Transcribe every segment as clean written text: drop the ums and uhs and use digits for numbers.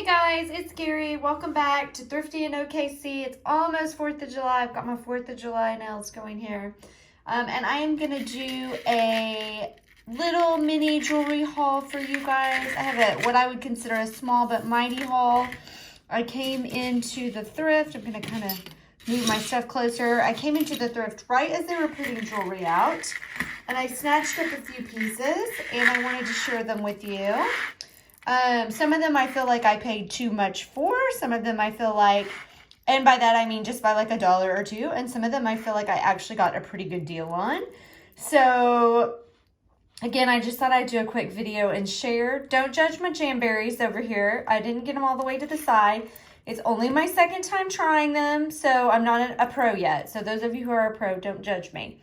Guys, it's Gary. Welcome back to Thrifty in OKC. It's almost 4th of July. I've got my 4th of July nails going here. And I am going to do a little mini jewelry haul for you guys. I have what I would consider a small but mighty haul. I came into the thrift. I'm going to kind of move my stuff closer. I came into the thrift right as they were putting jewelry out. And I snatched up a few pieces and I wanted to share them with you. Some of them I feel like I paid too much for. Some of them I feel like, and by that I mean just by like $1 or $2. And some of them I feel like I actually got a pretty good deal on. So again, I just thought I'd do a quick video and share. Don't judge my jamberries over here. I didn't get them all the way to the side. It's only my second time trying them, so I'm not a pro yet. So those of you who are a pro, don't judge me.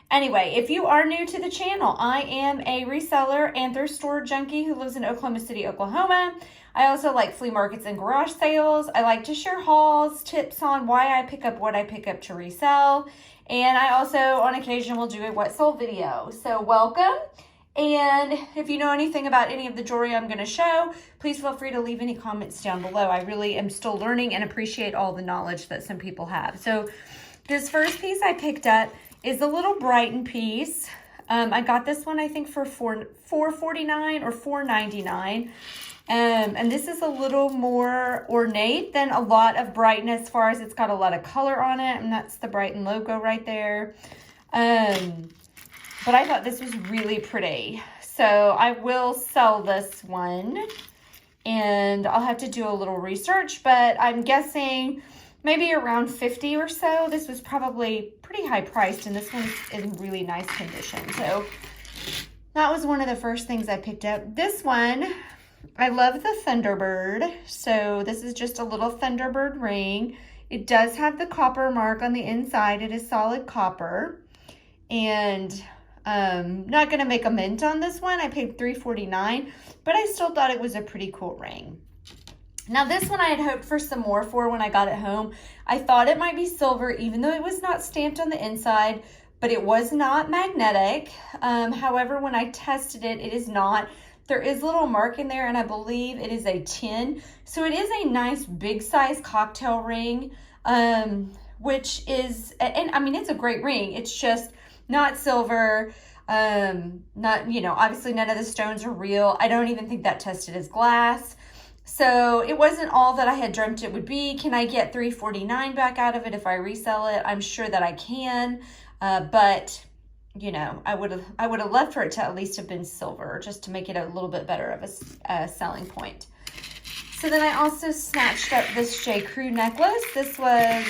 Anyway, if you are new to the channel, I am a reseller and thrift store junkie who lives in Oklahoma City, Oklahoma. I also like flea markets and garage sales. I like to share hauls, tips on why I pick up what I pick up to resell. And I also, on occasion, will do a what sold video. So welcome. And if you know anything about any of the jewelry I'm going to show, please feel free to leave any comments down below. I really am still learning and appreciate all the knowledge that some people have. So this first piece I picked up is a little Brighton piece. I got this one, I think, for $4.49 or $4.99. And this is a little more ornate than a lot of Brighton as far as it's got a lot of color on it. And that's the Brighton logo right there. But I thought this was really pretty. So I will sell this one. And I'll have to do a little research. But I'm guessing maybe around 50 or so. This was probably pretty high priced, and this one's in really nice condition. So that was one of the first things I picked up. This one, I love the Thunderbird. So this is just a little Thunderbird ring. It does have the copper mark on the inside. It is solid copper. And not going to make a mint on this one. I paid $3.49, but I still thought it was a pretty cool ring. Now this one I had hoped for some more for when I got it home. I thought it might be silver, even though it was not stamped on the inside, but it was not magnetic. However, when I tested it, it is not. There is a little mark in there, and I believe it is a 10. So it is a nice big size cocktail ring, which is, and I mean, it's a great ring. It's just not silver. Not, you know, obviously none of the stones are real. I don't even think that tested as glass. So it wasn't all that I had dreamt it would be. Can I get $3.49 back out of it if I resell it? I'm sure that I can, but you know, I would have loved for it to at least have been silver, just to make it a little bit better of a selling point. So then I also snatched up this J. Crew necklace. This was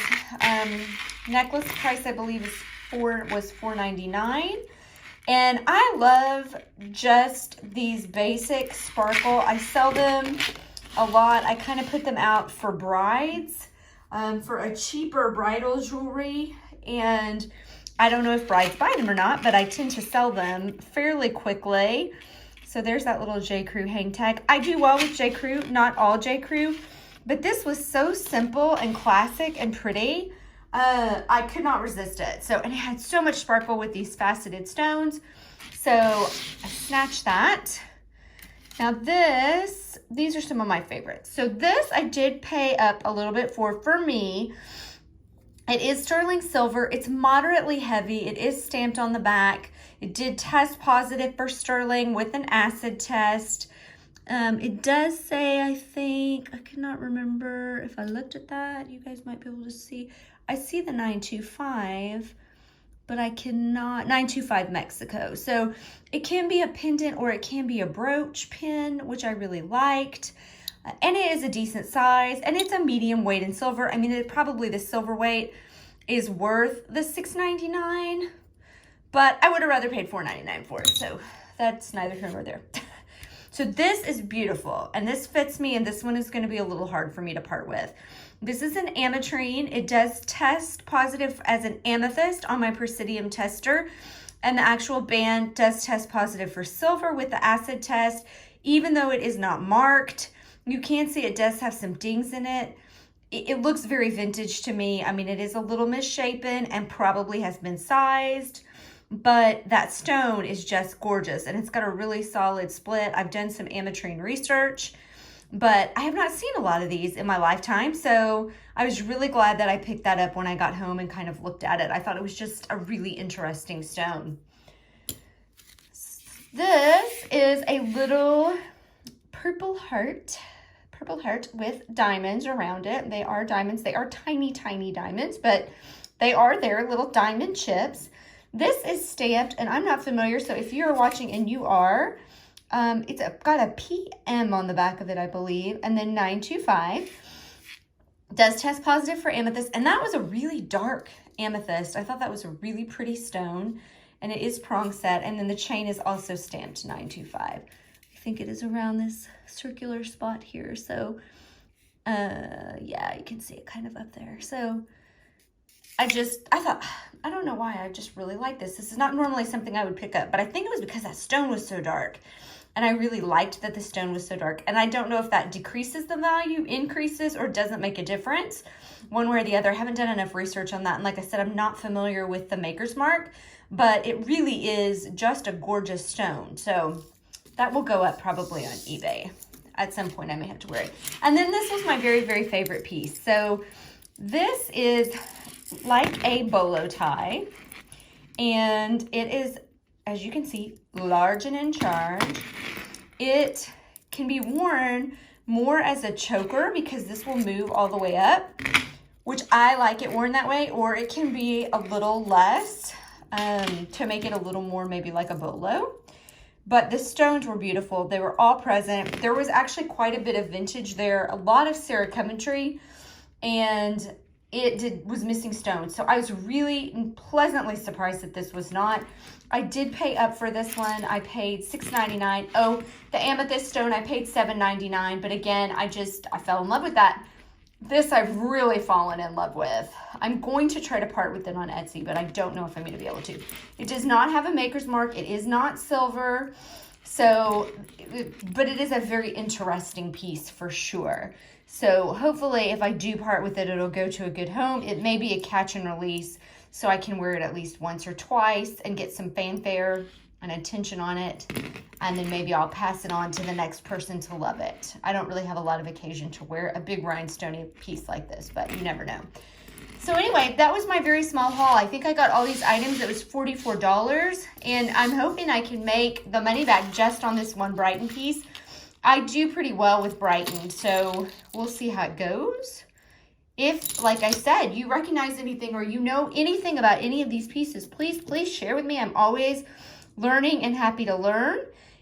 necklace price, I believe, was $4.99. And I love just these basic sparkle. I sell them a lot. I kind of put them out for brides, for a cheaper bridal jewelry. And I don't know if brides buy them or not, but I tend to sell them fairly quickly. So there's that little J. Crew hang tag. I do well with J. Crew, not all J. Crew, but this was so simple and classic and pretty. I could not resist it. So, and it had so much sparkle with these faceted stones. So I snatched that. Now these are some of my favorites. So this I did pay up a little bit for me. It is sterling silver. It's moderately heavy. It is stamped on the back. It did test positive for sterling with an acid test. It does say, I think, I cannot remember if I looked at that. You guys might be able to see. I see the 925, but I cannot, 925 Mexico. So it can be a pendant or it can be a brooch pin, which I really liked. And it is a decent size, and it's a medium weight in silver. I mean, probably the silver weight is worth the $6.99, but I would have rather paid $4.99 for it. So that's neither here nor there. So this is beautiful, and this fits me, and this one is going to be a little hard for me to part with. This is an ametrine. It does test positive as an amethyst on my Presidium tester, and the actual band does test positive for silver with the acid test, even though it is not marked. You can see it does have some dings in it. It looks very vintage to me. I mean, it is a little misshapen and probably has been sized, but that stone is just gorgeous, and it's got a really solid split. I've done some ametrine research. but I have not seen a lot of these in my lifetime. So I was really glad that I picked that up when I got home and kind of looked at it. I thought it was just a really interesting stone. This is a little purple heart with diamonds around it. They are diamonds. They are tiny, tiny diamonds, but they are their little diamond chips. This is stamped, and I'm not familiar, so if you're watching and you are, it's got a PM on the back of it, I believe, and then 925. Does test positive for amethyst, and that was a really dark amethyst. I thought that was a really pretty stone, and it is prong set, and then the chain is also stamped 925. I think it is around this circular spot here, so yeah, you can see it kind of up there. So I thought, I don't know why, I just really like this. This is not normally something I would pick up, but I think it was because that stone was so dark. And I really liked that the stone was so dark. And I don't know if that decreases the value, increases, or doesn't make a difference one way or the other. I haven't done enough research on that. And like I said, I'm not familiar with the maker's mark, but it really is just a gorgeous stone. So that will go up probably on eBay. At some point I may have to wear it. And then this was my very, very favorite piece. So this is like a bolo tie, and it is, as you can see, large and in charge. It can be worn more as a choker because this will move all the way up, which I like it worn that way, or it can be a little less to make it a little more maybe like a bolo. But the stones were beautiful. They were all present. There was actually quite a bit of vintage there, a lot of Sarah Coventry, and it was missing stones. So I was really pleasantly surprised that this was not. I did pay up for this one. I paid $6.99. Oh, the amethyst stone, I paid $7.99. But again, I fell in love with that. This I've really fallen in love with. I'm going to try to part with it on Etsy, but I don't know if I'm going to be able to. It does not have a maker's mark. It is not silver. So, but it is a very interesting piece for sure. So hopefully if I do part with it, it'll go to a good home. It may be a catch and release, so I can wear it at least once or twice and get some fanfare and attention on it. And then maybe I'll pass it on to the next person to love it. I don't really have a lot of occasion to wear a big rhinestone piece like this, but you never know. So anyway, that was my very small haul. I think I got all these items. It was $44, and I'm hoping I can make the money back just on this one Brighton piece. I do pretty well with Brighton, so we'll see how it goes. If, like I said, you recognize anything or you know anything about any of these pieces, please share with me. I'm always learning and happy to learn.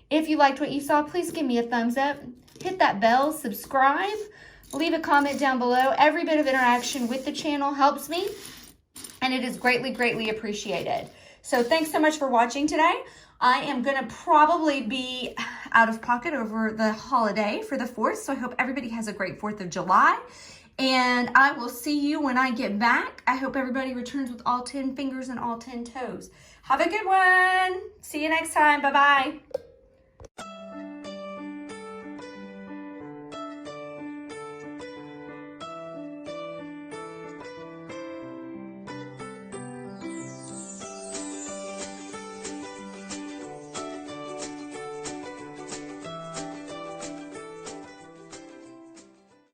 If you liked what you saw, please give me a thumbs up. Hit that bell, subscribe, leave a comment down below. Every bit of interaction with the channel helps me, and it is greatly, greatly appreciated. So thanks so much for watching today. I am going to probably be out of pocket over the holiday for the 4th, so I hope everybody has a great 4th of July, and I will see you when I get back. I hope everybody returns with all 10 fingers and all 10 toes. Have a good one. See you next time. Bye-bye.